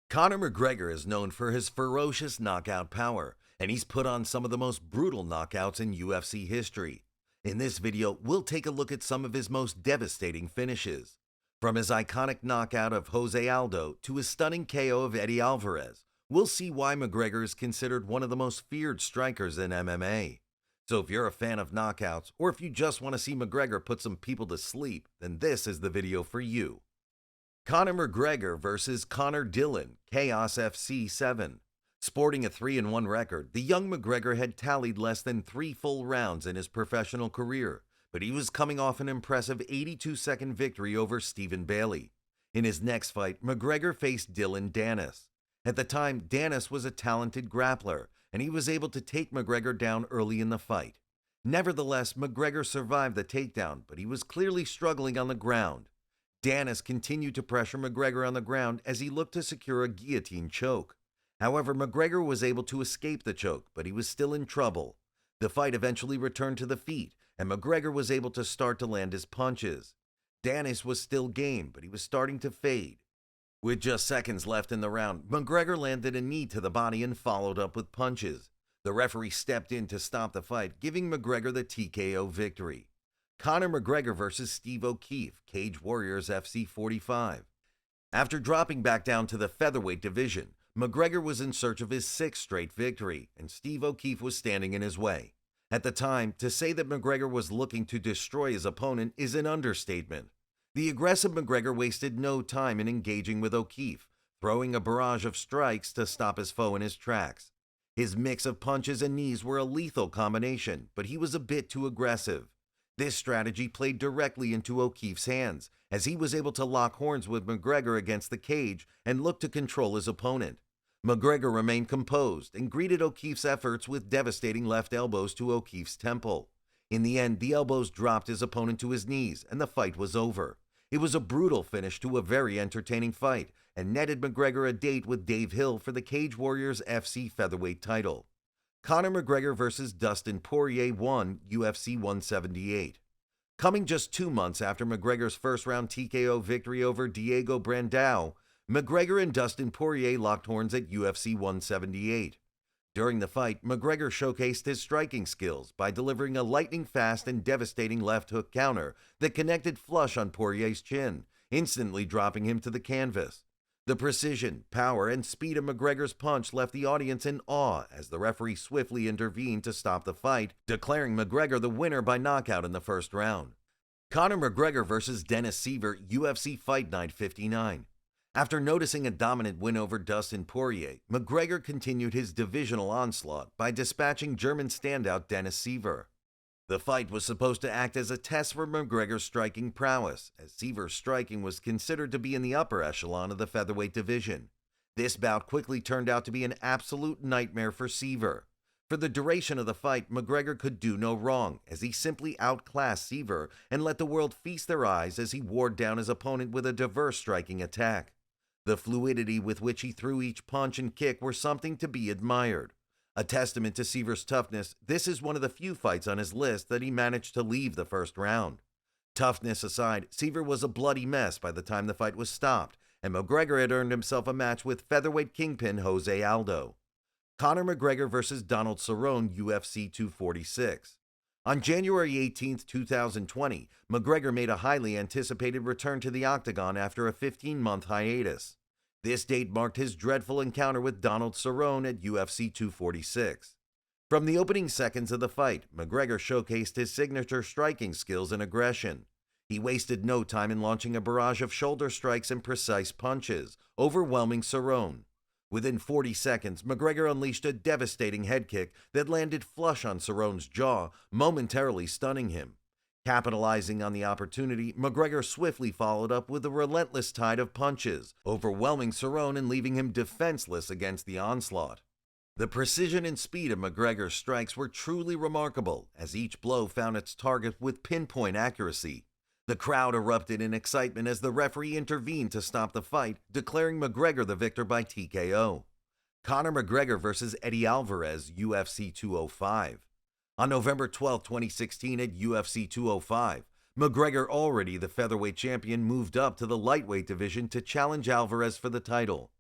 Conor McGregor is known for his ferocious knockout power, and he's put on some of the most brutal knockouts in UFC history. In this video, we'll take a look at some of his most devastating finishes. From his iconic knockout of Jose Aldo to his stunning KO of Eddie Alvarez, we'll see why McGregor is considered one of the most feared strikers in MMA. So if you're a fan of knockouts, or if you just want to see McGregor put some people to sleep, then this is the video for you. Conor McGregor versus Conor Dillon, Chaos FC 7. Sporting a 3-1 record, the young McGregor had tallied less than 3 full rounds in his professional career, but he was coming off an impressive 82-second victory over Stephen Bailey. In his next fight, McGregor faced Dillon Danis. At the time, Danis was a talented grappler, and he was able to take McGregor down early in the fight. Nevertheless, McGregor survived the takedown, but he was clearly struggling on the ground. Danis continued to pressure McGregor on the ground as he looked to secure a guillotine choke. However, McGregor was able to escape the choke, but he was still in trouble. The fight eventually returned to the feet, and McGregor was able to start to land his punches. Danis was still game, but he was starting to fade. With just seconds left in the round, McGregor landed a knee to the body and followed up with punches. The referee stepped in to stop the fight, giving McGregor the TKO victory. Conor McGregor versus Steve O'Keefe, Cage Warriors FC 45. After dropping back down to the featherweight division, McGregor was in search of his 6th straight victory, and Steve O'Keefe was standing in his way. At the time, to say that McGregor was looking to destroy his opponent is an understatement. The aggressive McGregor wasted no time in engaging with O'Keefe, throwing a barrage of strikes to stop his foe in his tracks. His mix of punches and knees were a lethal combination, but he was a bit too aggressive. This strategy played directly into O'Keefe's hands, as he was able to lock horns with McGregor against the cage and look to control his opponent. McGregor remained composed and greeted O'Keefe's efforts with devastating left elbows to O'Keefe's temple. In the end, the elbows dropped his opponent to his knees, and the fight was over. It was a brutal finish to a very entertaining fight, and netted McGregor a date with Dave Hill for the Cage Warriors FC featherweight title. Conor McGregor versus Dustin Poirier 1, UFC 178. Coming just 2 months after McGregor's first-round TKO victory over Diego Brandao, McGregor and Dustin Poirier locked horns at UFC 178. During the fight, McGregor showcased his striking skills by delivering a lightning-fast and devastating left hook counter that connected flush on Poirier's chin, instantly dropping him to the canvas. The precision, power, and speed of McGregor's punch left the audience in awe as the referee swiftly intervened to stop the fight, declaring McGregor the winner by knockout in the first round. Conor McGregor versus Dennis Siver, UFC Fight Night 59. After noticing a dominant win over Dustin Poirier, McGregor continued his divisional onslaught by dispatching German standout Dennis Siver. The fight was supposed to act as a test for McGregor's striking prowess, as Siver's striking was considered to be in the upper echelon of the featherweight division. This bout quickly turned out to be an absolute nightmare for Siver. For the duration of the fight, McGregor could do no wrong, as he simply outclassed Siver and let the world feast their eyes as he wore down his opponent with a diverse striking attack. The fluidity with which he threw each punch and kick were something to be admired. A testament to Siver's toughness, this is one of the few fights on his list that he managed to leave the first round. Toughness aside, Siver was a bloody mess by the time the fight was stopped, and McGregor had earned himself a match with featherweight kingpin Jose Aldo. Conor McGregor versus Donald Cerrone, UFC 246. On January 18, 2020, McGregor made a highly anticipated return to the octagon after a 15-month hiatus. This date marked his dreadful encounter with Donald Cerrone at UFC 246. From the opening seconds of the fight, McGregor showcased his signature striking skills and aggression. He wasted no time in launching a barrage of shoulder strikes and precise punches, overwhelming Cerrone. Within 40 seconds, McGregor unleashed a devastating head kick that landed flush on Cerrone's jaw, momentarily stunning him. Capitalizing on the opportunity, McGregor swiftly followed up with a relentless tide of punches, overwhelming Cerrone and leaving him defenseless against the onslaught. The precision and speed of McGregor's strikes were truly remarkable, as each blow found its target with pinpoint accuracy. The crowd erupted in excitement as the referee intervened to stop the fight, declaring McGregor the victor by TKO. Conor McGregor versus Eddie Alvarez, UFC 205. On November 12, 2016 at UFC 205, McGregor, already the featherweight champion, moved up to the lightweight division to challenge Alvarez for the title.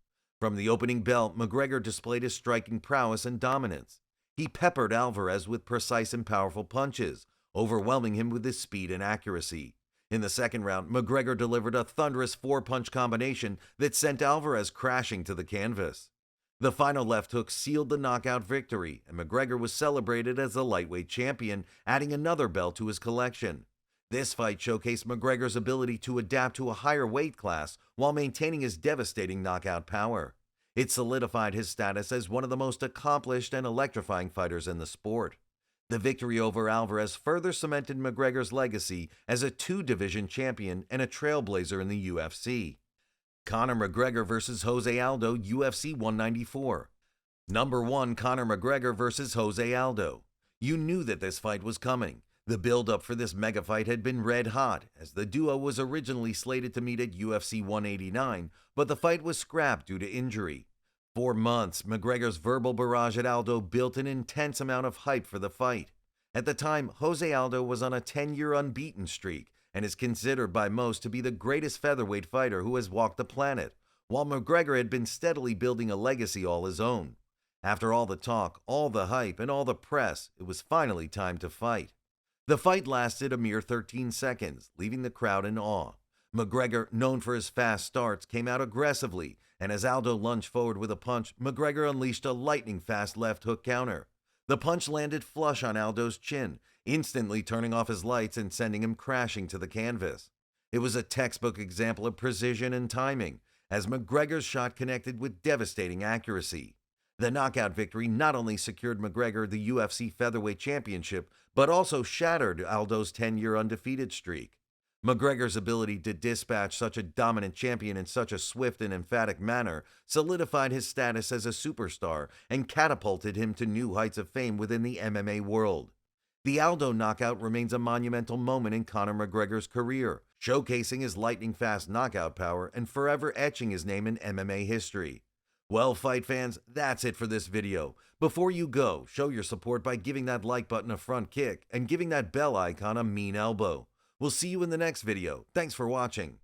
From the opening bell, McGregor displayed his striking prowess and dominance. He peppered Alvarez with precise and powerful punches, overwhelming him with his speed and accuracy. In the second round, McGregor delivered a thunderous four-punch combination that sent Alvarez crashing to the canvas. The final left hook sealed the knockout victory, and McGregor was celebrated as the lightweight champion, adding another belt to his collection. This fight showcased McGregor's ability to adapt to a higher weight class while maintaining his devastating knockout power. It solidified his status as one of the most accomplished and electrifying fighters in the sport. The victory over Alvarez further cemented McGregor's legacy as a two-division champion and a trailblazer in the UFC. Conor McGregor vs. Jose Aldo, UFC 194. Number 1. Conor McGregor vs. Jose Aldo. You knew that this fight was coming. The build-up for this mega fight had been red hot, as the duo was originally slated to meet at UFC 189, but the fight was scrapped due to injury. For months, McGregor's verbal barrage at Aldo built an intense amount of hype for the fight. At the time, Jose Aldo was on a 10-year unbeaten streak and is considered by most to be the greatest featherweight fighter who has walked the planet, while McGregor had been steadily building a legacy all his own. After all the talk, all the hype, and all the press, it was finally time to fight. The fight lasted a mere 13 seconds, leaving the crowd in awe. McGregor, known for his fast starts, came out aggressively, and as Aldo lunged forward with a punch, McGregor unleashed a lightning-fast left hook counter. The punch landed flush on Aldo's chin, instantly turning off his lights and sending him crashing to the canvas. It was a textbook example of precision and timing, as McGregor's shot connected with devastating accuracy. The knockout victory not only secured McGregor the UFC Featherweight Championship, but also shattered Aldo's 10-year undefeated streak. McGregor's ability to dispatch such a dominant champion in such a swift and emphatic manner solidified his status as a superstar and catapulted him to new heights of fame within the MMA world. The Aldo knockout remains a monumental moment in Conor McGregor's career, showcasing his lightning-fast knockout power and forever etching his name in MMA history. Well, fight fans, that's it for this video. Before you go, show your support by giving that like button a front kick and giving that bell icon a mean elbow. We'll see you in the next video. Thanks for watching.